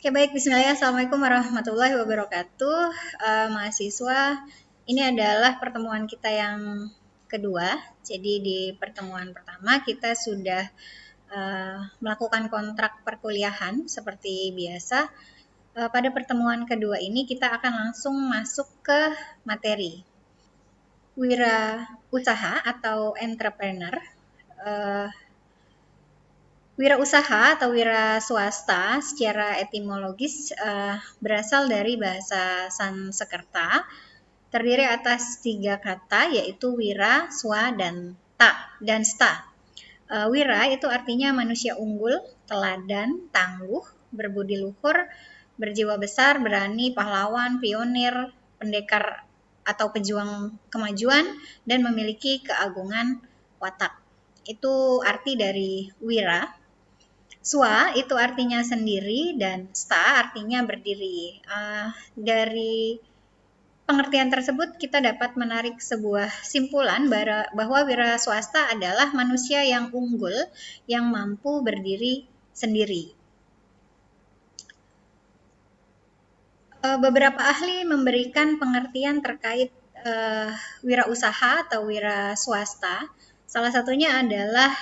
Oke, baik. Bismillah. Assalamualaikum warahmatullahi wabarakatuh. Mahasiswa, ini adalah pertemuan kita yang kedua. Jadi di pertemuan pertama kita sudah melakukan kontrak perkuliahan seperti biasa. Pada pertemuan kedua ini kita akan langsung masuk ke materi. Wira usaha atau entrepreneur. Uh, Wirausaha atau wira swasta secara etimologis berasal dari bahasa Sanskerta, terdiri atas 3 kata yaitu wira, swa, dan sta. Wira itu artinya manusia unggul, teladan, tangguh, berbudi luhur, berjiwa besar, berani, pahlawan, pionir, pendekar atau pejuang kemajuan, dan memiliki keagungan watak. Itu arti dari wira. Swa itu artinya sendiri dan sta artinya berdiri. Dari pengertian tersebut kita dapat menarik sebuah simpulan bahwa wira swasta adalah manusia yang unggul yang mampu berdiri sendiri. Beberapa ahli memberikan pengertian terkait wirausaha atau wira swasta. Salah satunya adalah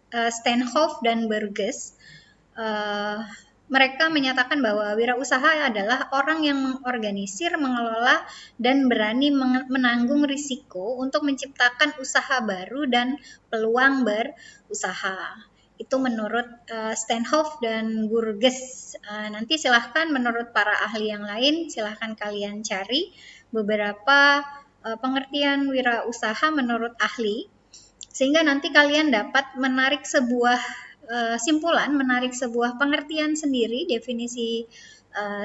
Steenhoff dan Burgess. Mereka menyatakan bahwa wirausaha adalah orang yang mengorganisir, mengelola, dan berani menanggung risiko untuk menciptakan usaha baru dan peluang berusaha. Itu menurut Steenhoff dan Burgess. Nanti silahkan menurut para ahli yang lain, silahkan kalian cari beberapa pengertian wirausaha menurut ahli, sehingga nanti kalian dapat menarik sebuah simpulan, menarik sebuah pengertian sendiri, definisi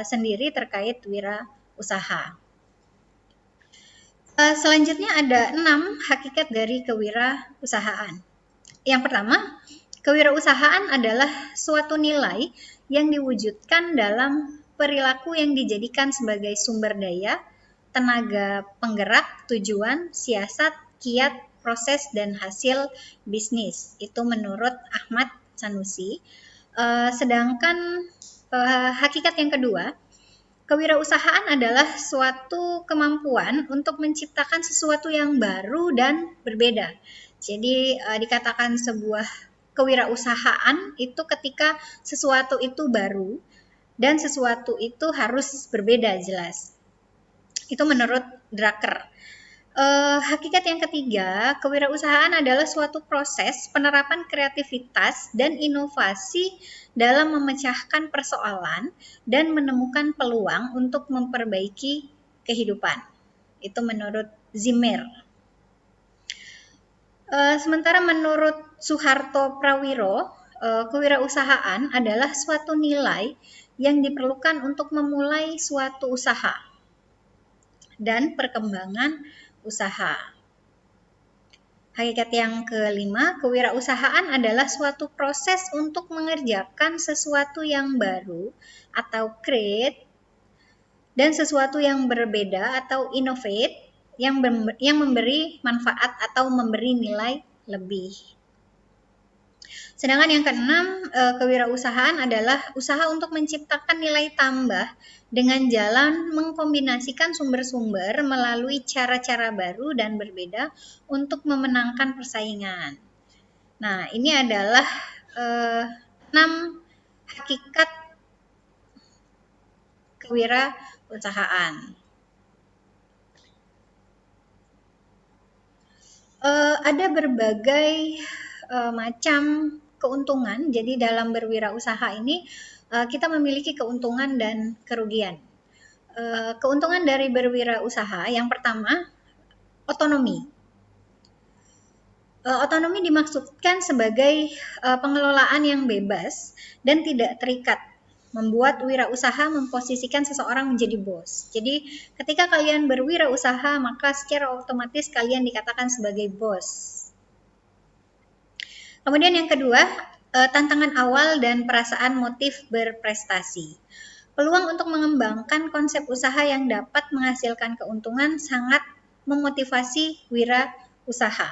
sendiri terkait wirausaha. Selanjutnya ada 6 hakikat dari kewirausahaan. Yang pertama, kewirausahaan adalah suatu nilai yang diwujudkan dalam perilaku yang dijadikan sebagai sumber daya, tenaga penggerak, tujuan, siasat, kiat, proses, dan hasil bisnis. Itu menurut Ahmad Sanusi. Sedangkan hakikat yang kedua, kewirausahaan adalah suatu kemampuan untuk menciptakan sesuatu yang baru dan berbeda. Jadi dikatakan sebuah kewirausahaan itu ketika sesuatu itu baru dan sesuatu itu harus berbeda jelas. Itu menurut Drucker. Hakikat yang ketiga, kewirausahaan adalah suatu proses penerapan kreativitas dan inovasi dalam memecahkan persoalan dan menemukan peluang untuk memperbaiki kehidupan. Itu menurut Zimmer. Sementara menurut Soeharto Prawiro, kewirausahaan adalah suatu nilai yang diperlukan untuk memulai suatu usaha dan perkembangan usaha. Hakikat yang kelima, kewirausahaan adalah suatu proses untuk mengerjakan sesuatu yang baru atau create dan sesuatu yang berbeda atau innovate yang memberi manfaat atau memberi nilai lebih. Sedangkan yang keenam, kewirausahaan adalah usaha untuk menciptakan nilai tambah dengan jalan mengkombinasikan sumber-sumber melalui cara-cara baru dan berbeda untuk memenangkan persaingan. Nah, ini adalah 6 hakikat kewirausahaan. Ada berbagai macam keuntungan. Jadi dalam berwirausaha ini kita memiliki keuntungan dan kerugian. Keuntungan dari berwirausaha yang pertama, otonomi. Otonomi dimaksudkan sebagai pengelolaan yang bebas dan tidak terikat, membuat wirausaha memposisikan seseorang menjadi bos. Jadi ketika kalian berwirausaha, maka secara otomatis kalian dikatakan sebagai bos. Kemudian yang kedua, tantangan awal dan perasaan motif berprestasi. Peluang untuk mengembangkan konsep usaha yang dapat menghasilkan keuntungan sangat memotivasi wirausaha.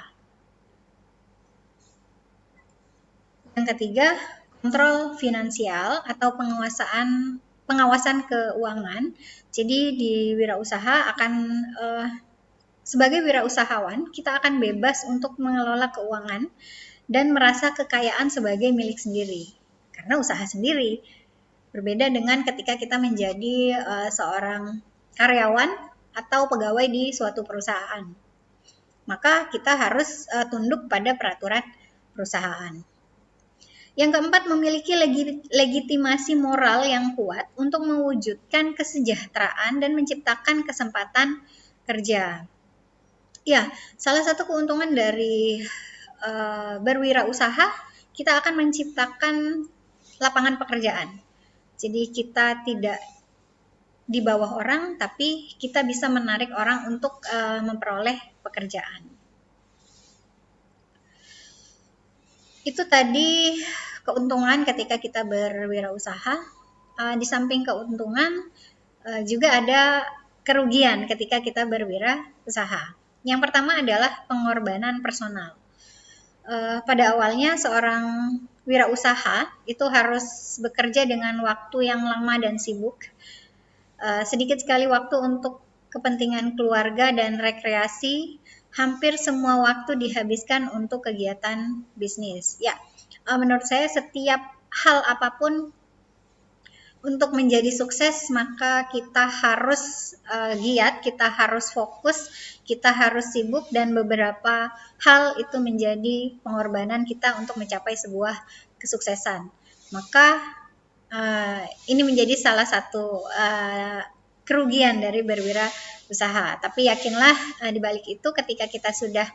Yang ketiga, kontrol finansial atau penguasaan pengawasan keuangan. Jadi di wirausaha akan sebagai wirausahawan kita akan bebas untuk mengelola keuangan dan merasa kekayaan sebagai milik sendiri karena usaha sendiri. Berbeda dengan ketika kita menjadi seorang karyawan atau pegawai di suatu perusahaan. Maka kita harus tunduk pada peraturan perusahaan. Yang keempat, memiliki legitimasi moral yang kuat untuk mewujudkan kesejahteraan dan menciptakan kesempatan kerja. Ya, salah satu keuntungan dari berwirausaha, kita akan menciptakan lapangan pekerjaan. Jadi kita tidak di bawah orang, tapi kita bisa menarik orang untuk memperoleh pekerjaan. Itu tadi keuntungan ketika kita berwirausaha. Di samping keuntungan juga ada kerugian ketika kita berwirausaha. Yang pertama adalah pengorbanan personal. Pada awalnya seorang wirausaha itu harus bekerja dengan waktu yang lama dan sibuk. Sedikit sekali waktu untuk kepentingan keluarga dan rekreasi. Hampir semua waktu dihabiskan untuk kegiatan bisnis. Ya, menurut saya setiap hal apapun untuk menjadi sukses maka kita harus giat, kita harus fokus, kita harus sibuk, dan beberapa hal itu menjadi pengorbanan kita untuk mencapai sebuah kesuksesan. Maka ini menjadi salah satu kerugian dari berwirausaha. Tapi yakinlah di balik itu ketika kita sudah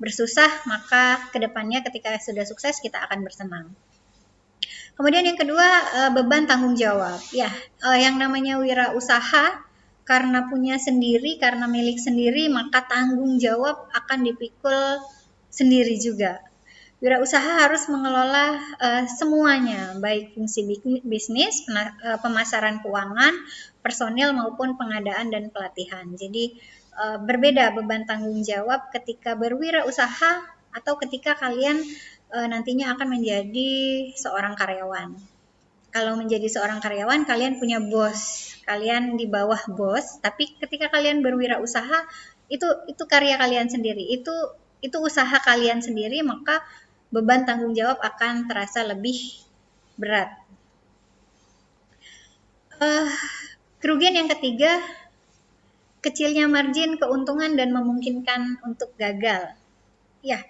bersusah, maka kedepannya ketika sudah sukses kita akan bersenang. Kemudian yang kedua, beban tanggung jawab. Ya, yang namanya wirausaha karena punya sendiri, karena milik sendiri, maka tanggung jawab akan dipikul sendiri juga. Wirausaha harus mengelola semuanya, baik fungsi bisnis, pemasaran keuangan, personil maupun pengadaan dan pelatihan. Jadi berbeda beban tanggung jawab ketika berwirausaha atau ketika kalian nantinya akan menjadi seorang karyawan. Kalau menjadi seorang karyawan, kalian punya bos, kalian di bawah bos. Tapi ketika kalian berwirausaha, itu karya kalian sendiri, itu usaha kalian sendiri, maka beban tanggung jawab akan terasa lebih berat. Kerugian yang ketiga, kecilnya margin keuntungan dan memungkinkan untuk gagal. Ya,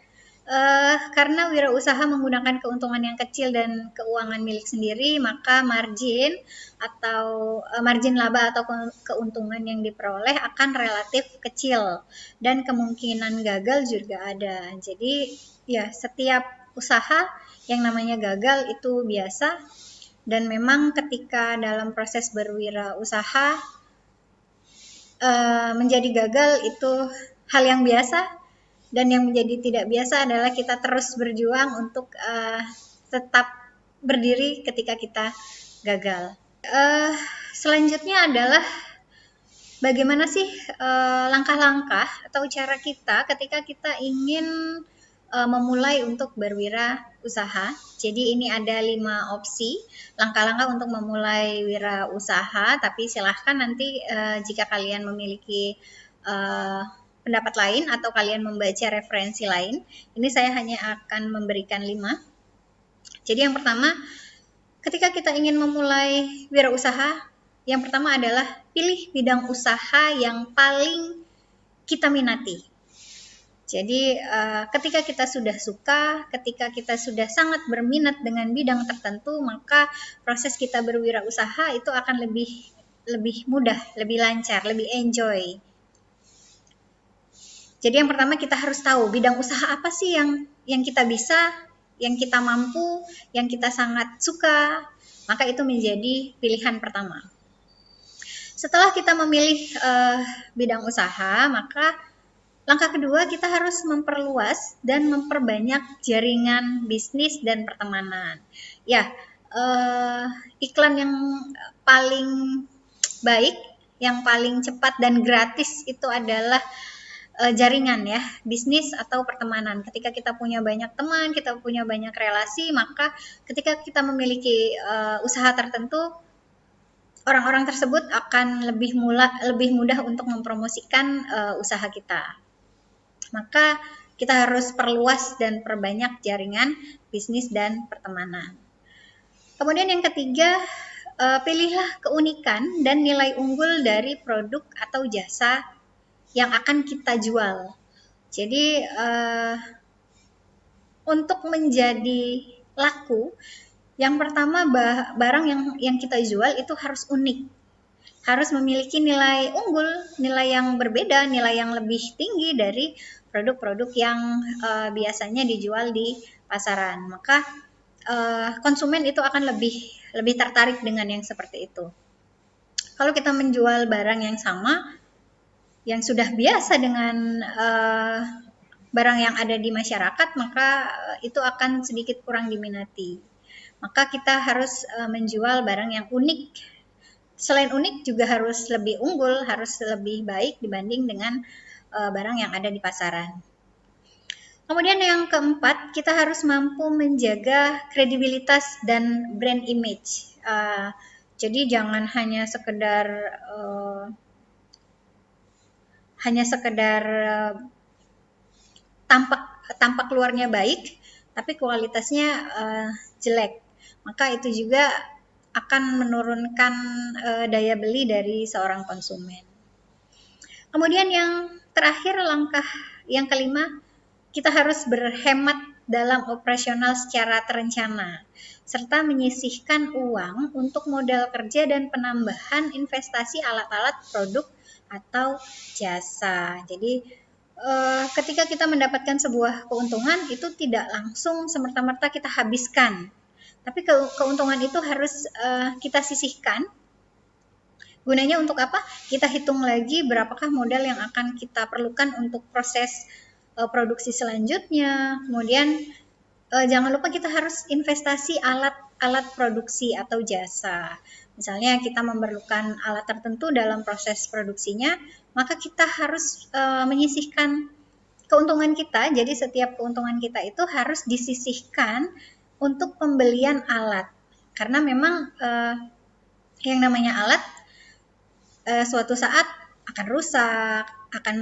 karena wirausaha menggunakan keuntungan yang kecil dan keuangan milik sendiri, maka margin atau margin laba atau keuntungan yang diperoleh akan relatif kecil dan kemungkinan gagal juga ada. Jadi ya, setiap usaha yang namanya gagal itu biasa, dan memang ketika dalam proses berwirausaha menjadi gagal itu hal yang biasa. Dan yang menjadi tidak biasa adalah kita terus berjuang untuk tetap berdiri ketika kita gagal. Selanjutnya adalah bagaimana sih langkah-langkah atau cara kita ketika kita ingin memulai untuk berwirausaha. Jadi ini ada 5 opsi langkah-langkah untuk memulai wirausaha, tapi silahkan nanti jika kalian memiliki pendapat lain atau kalian membaca referensi lain, ini saya hanya akan memberikan 5. Jadi yang pertama, ketika kita ingin memulai wirausaha, yang pertama adalah pilih bidang usaha yang paling kita minati. Jadi ketika kita sudah suka, ketika kita sudah sangat berminat dengan bidang tertentu, maka proses kita berwirausaha itu akan lebih mudah, lebih lancar, lebih enjoy. Jadi yang pertama kita harus tahu bidang usaha apa sih yang kita bisa, yang kita mampu, yang kita sangat suka, maka itu menjadi pilihan pertama. Setelah kita memilih bidang usaha, maka langkah kedua kita harus memperluas dan memperbanyak jaringan bisnis dan pertemanan. Ya, iklan yang paling baik, yang paling cepat dan gratis itu adalah jaringan ya, bisnis atau pertemanan. Ketika kita punya banyak teman, kita punya banyak relasi, maka ketika kita memiliki usaha tertentu, orang-orang tersebut akan lebih mudah untuk mempromosikan usaha kita. Maka kita harus perluas dan perbanyak jaringan bisnis dan pertemanan. Kemudian yang ketiga, pilihlah keunikan dan nilai unggul dari produk atau jasa yang akan kita jual. Jadi untuk menjadi laku, yang pertama barang yang kita jual itu harus unik, harus memiliki nilai unggul, nilai yang berbeda, nilai yang lebih tinggi dari produk-produk yang biasanya dijual di pasaran. Maka konsumen itu akan lebih tertarik dengan yang seperti itu. Kalau kita menjual barang yang sama, yang sudah biasa dengan barang yang ada di masyarakat, maka itu akan sedikit kurang diminati. Maka kita harus menjual barang yang unik. Selain unik juga harus lebih unggul, harus lebih baik dibanding dengan barang yang ada di pasaran. Kemudian yang keempat, kita harus mampu menjaga kredibilitas dan brand image. Jadi jangan hanya sekedar tampak luarnya baik, tapi kualitasnya jelek. Maka itu juga akan menurunkan daya beli dari seorang konsumen. Kemudian yang terakhir, langkah yang kelima, kita harus berhemat dalam operasional secara terencana, serta menyisihkan uang untuk modal kerja dan penambahan investasi alat-alat, produk, atau jasa. Jadi ketika kita mendapatkan sebuah keuntungan, itu tidak langsung semerta-merta kita habiskan, tapi keuntungan itu harus kita sisihkan. Gunanya untuk apa? Kita hitung lagi berapakah modal yang akan kita perlukan untuk proses produksi selanjutnya. Kemudian jangan lupa kita harus investasi alat produksi atau jasa. Misalnya kita memerlukan alat tertentu dalam proses produksinya, maka kita harus menyisihkan keuntungan kita. Jadi setiap keuntungan kita itu harus disisihkan untuk pembelian alat. Karena memang yang namanya alat suatu saat akan rusak, akan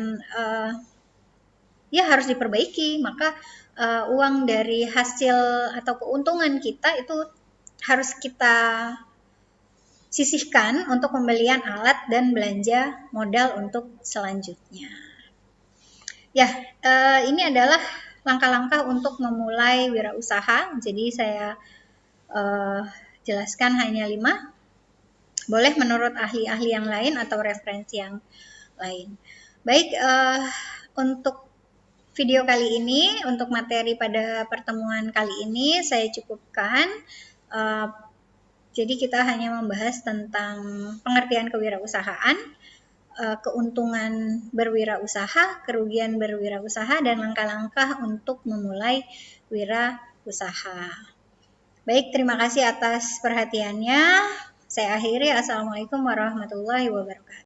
ya harus diperbaiki. Maka uang dari hasil atau keuntungan kita itu harus kita sisihkan untuk pembelian alat dan belanja modal untuk selanjutnya. Ya, ini adalah langkah-langkah untuk memulai wirausaha. Jadi saya jelaskan hanya 5. Boleh menurut ahli-ahli yang lain atau referensi yang lain. Baik, untuk video kali ini, untuk materi pada pertemuan kali ini saya cukupkan. Jadi kita hanya membahas tentang pengertian kewirausahaan, keuntungan berwirausaha, kerugian berwirausaha, dan langkah-langkah untuk memulai wirausaha. Baik, terima kasih atas perhatiannya. Saya akhiri. Assalamualaikum warahmatullahi wabarakatuh.